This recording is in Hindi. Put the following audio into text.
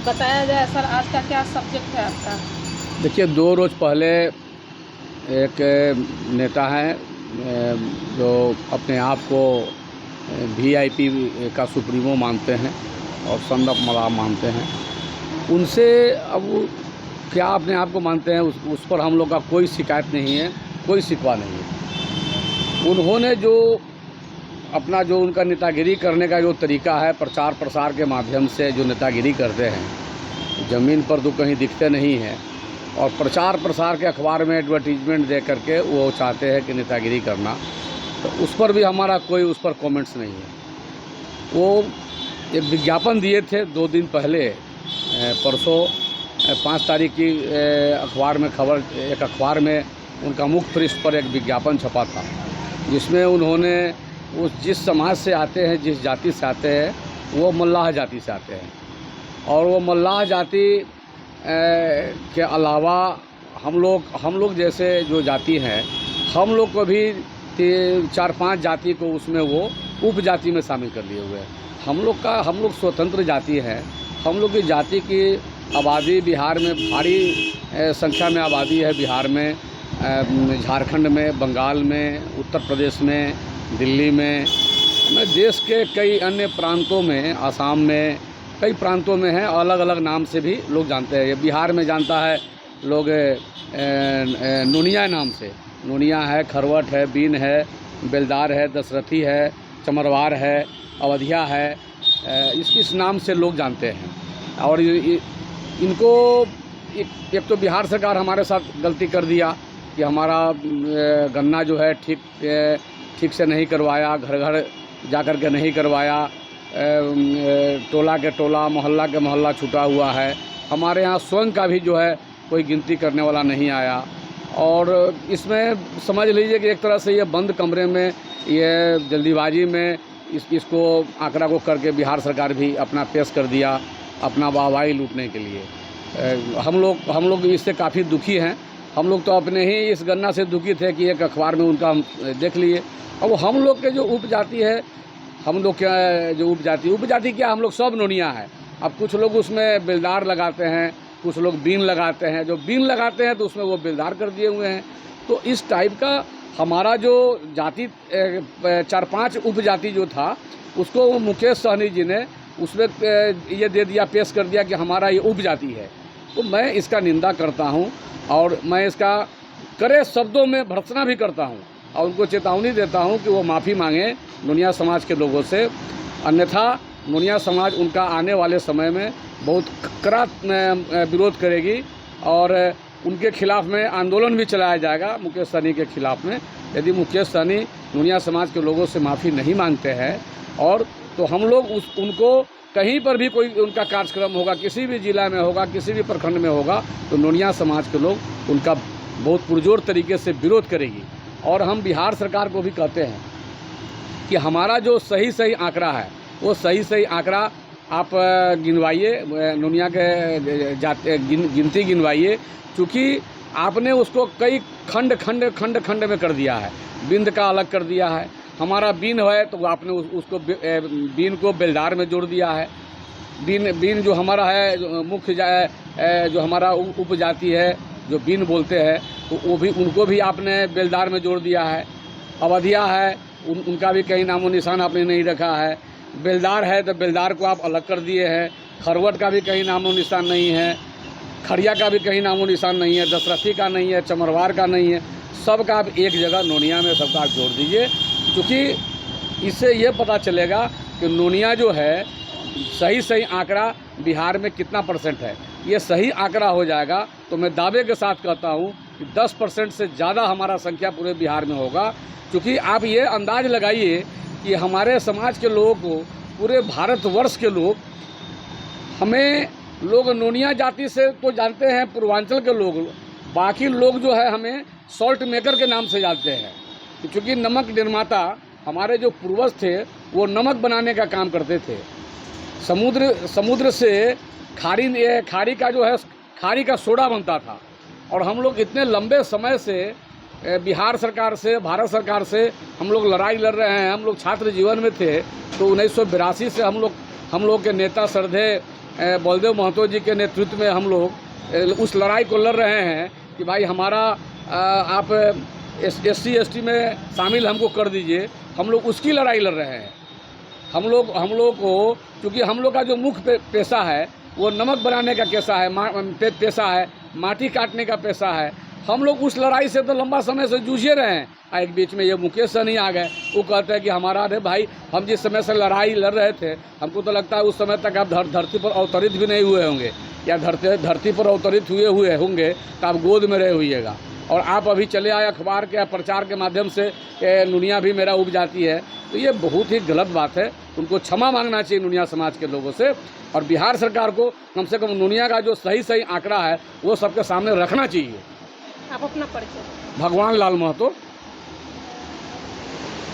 बताया जाए सर, आज का क्या सब्जेक्ट है आपका? देखिए, 2 रोज़ पहले एक नेता हैं जो अपने आप को वीआईपी का सुप्रीमो मानते हैं और सन ऑफ मलाह मानते हैं। उनसे अब वो क्या अपने आप को मानते हैं, उस पर हम लोग का कोई शिकायत नहीं है, कोई शिकवा नहीं है। उन्होंने जो अपना जो उनका नेतागिरी करने का जो तरीका है, प्रचार प्रसार के माध्यम से जो नेतागिरी करते हैं, ज़मीन पर तो कहीं दिखते नहीं हैं और प्रचार प्रसार के अखबार में एडवर्टीजमेंट दे करके वो चाहते हैं कि नेतागिरी करना, तो उस पर भी हमारा कोई उस पर कमेंट्स नहीं है। वो एक विज्ञापन दिए थे 2 दिन पहले, परसों 5 तारीख की अखबार में खबर, एक अखबार में उनका मुख्य पृष्ठ पर एक विज्ञापन छपा था, जिसमें उन्होंने उस जिस समाज से आते हैं, जिस जाति से आते हैं, वो मल्लाह जाति से आते हैं और वो मल्लाह जाति के अलावा हम लोग जैसे जो जाति हैं, हम लोग को भी 4-5 जाति को उसमें वो उपजाति में शामिल कर लिए हुए हैं। हम लोग स्वतंत्र जाति हैं। हम लोग की जाति की आबादी बिहार में भारी संख्या में आबादी है। बिहार में, झारखंड में, बंगाल में, उत्तर प्रदेश में, दिल्ली में, देश के कई अन्य प्रांतों में, आसाम में, कई प्रांतों में है। अलग अलग नाम से भी लोग जानते हैं। ये बिहार में जानता है लोग नोनिया नाम से, नोनिया है, खरवट है, बीन है, बेलदार है, दशरथी है, चमरवार है, अवधिया है, इस नाम से लोग जानते हैं। और इनको एक तो बिहार सरकार हमारे साथ गलती कर दिया कि हमारा गन्ना जो है ठीक से नहीं करवाया, घर घर जा कर के नहीं करवाया, टोला के टोला, मोहल्ला के मोहल्ला छूटा हुआ है। हमारे यहाँ स्वयं का भी जो है कोई गिनती करने वाला नहीं आया। और इसमें समझ लीजिए कि एक तरह से ये बंद कमरे में, ये जल्दीबाजी में इसको आंकड़ा को करके बिहार सरकार भी अपना पेश कर दिया, अपना वाहवाही लूटने के लिए। हम लोग इससे काफ़ी दुखी हैं। हम लोग तो अपने ही इस गन्ना से दुखी थे कि एक अखबार में उनका हम देख लिए। अब हम लोग के जो उपजाति है, हम लोग क्या जो उपजाति क्या, हम लोग सब नोनिया है। अब कुछ लोग उसमें बेलदार लगाते हैं, कुछ लोग बीन लगाते हैं। जो बीन लगाते हैं तो उसमें वो बेलदार कर दिए हुए हैं। तो इस टाइप का हमारा जो जाति 4-5 उपजाति जो था, उसको मुकेश सहनी जी ने उसमें ये दे दिया, पेश कर दिया कि हमारा ये उपजाति है। तो मैं इसका निंदा करता हूँ और मैं इसका कड़े शब्दों में भर्त्सना भी करता हूँ और उनको चेतावनी देता हूँ कि वो माफ़ी मांगे नोनिया समाज के लोगों से, अन्यथा नोनिया समाज उनका आने वाले समय में बहुत कड़ा विरोध करेगी और उनके खिलाफ़ में आंदोलन भी चलाया जाएगा, मुकेश सहनी के खिलाफ़ में। यदि मुकेश सहनी नोनिया समाज के लोगों से माफ़ी नहीं मांगते हैं और तो हम लोग उनको कहीं पर भी कोई उनका कार्यक्रम होगा, किसी भी ज़िला में होगा, किसी भी प्रखंड में होगा, तो नोनिया समाज के लोग उनका बहुत पुरजोर तरीके से विरोध करेगी। और हम बिहार सरकार को भी कहते हैं कि हमारा जो सही आंकड़ा है, वो सही आंकड़ा आप गिनवाइए, नोनिया के गिनती गिनवाइए, क्योंकि आपने उसको कई खंड में कर दिया है। बिंद का अलग कर दिया है। हमारा बीन है तो आपने उसको बीन को बेलदार में जोड़ दिया है। बीन जो हमारा है मुख्य जो हमारा उपजाति है, जो बीन बोलते हैं, तो वो भी उनको भी आपने बेलदार में जोड़ दिया है। अवधिया है, उनका भी कहीं नामो निशान आपने नहीं रखा है। बेलदार है तो बेलदार को आप अलग कर दिए हैं। खरवट का भी कहीं नामो निशान नहीं है। खड़िया का भी कहीं नामो निशान नहीं है। दशरथी का नहीं है। चमरवार का नहीं है। सबका आप एक जगह नोनिया में सबका आप जोड़ दीजिए, क्योंकि इससे ये पता चलेगा कि नोनिया जो है सही आंकड़ा बिहार में कितना % है। ये सही आंकड़ा हो जाएगा तो मैं दावे के साथ कहता हूँ कि 10% से ज़्यादा हमारा संख्या पूरे बिहार में होगा। क्योंकि आप ये अंदाज़ लगाइए कि हमारे समाज के लोगों को, पूरे भारतवर्ष के लोग, हमें लोग नोनिया जाति से तो जानते हैं, पूर्वांचल के लोग, बाकी लोग जो है हमें सॉल्ट मेकर के नाम से जानते हैं। क्योंकि नमक निर्माता हमारे जो पूर्वज थे वो नमक बनाने का काम करते थे। समुद्र से खाड़ी का जो है खाड़ी का सोडा बनता था। और हम लोग इतने लंबे समय से बिहार सरकार से, भारत सरकार से हम लोग लड़ाई लड़ रहे हैं। हम लोग छात्र जीवन में थे तो 1982 से हम लोग के नेता श्रद्धेय बलदेव महतो जी के नेतृत्व में हम लोग उस लड़ाई को लड़ रहे हैं कि भाई हमारा आप SC ST में शामिल हमको कर दीजिए। हम लोग उसकी लड़ाई लड़ रहे हैं। हम लोग को, क्योंकि हम लोग का जो मुख्य पेशा है वो नमक बनाने का पेशा है, माटी काटने का पेशा है। हम लोग उस लड़ाई से तो लंबा समय से जूझे रहे हैं। एक बीच में ये मुकेश सहनी आ गए, वो कहते हैं कि हमारा, अरे भाई हम जिस समय से लड़ाई लड़ रहे थे, हमको तो लगता है उस समय तक आप धरती पर अवतरित भी नहीं हुए होंगे, या धरती पर अवतरित हुए होंगे तो आप गोद में रहे हुईएगा। और आप अभी चले आए अखबार के प्रचार के माध्यम से नुनिया भी मेरा उब जाती है, तो ये बहुत ही गलत बात है। उनको क्षमा मांगना चाहिए नुनिया समाज के लोगों से, और बिहार सरकार को कम से कम नुनिया का जो सही आंकड़ा है वो सबके सामने रखना चाहिए। आप अपना परिचय। भगवान लाल महतो।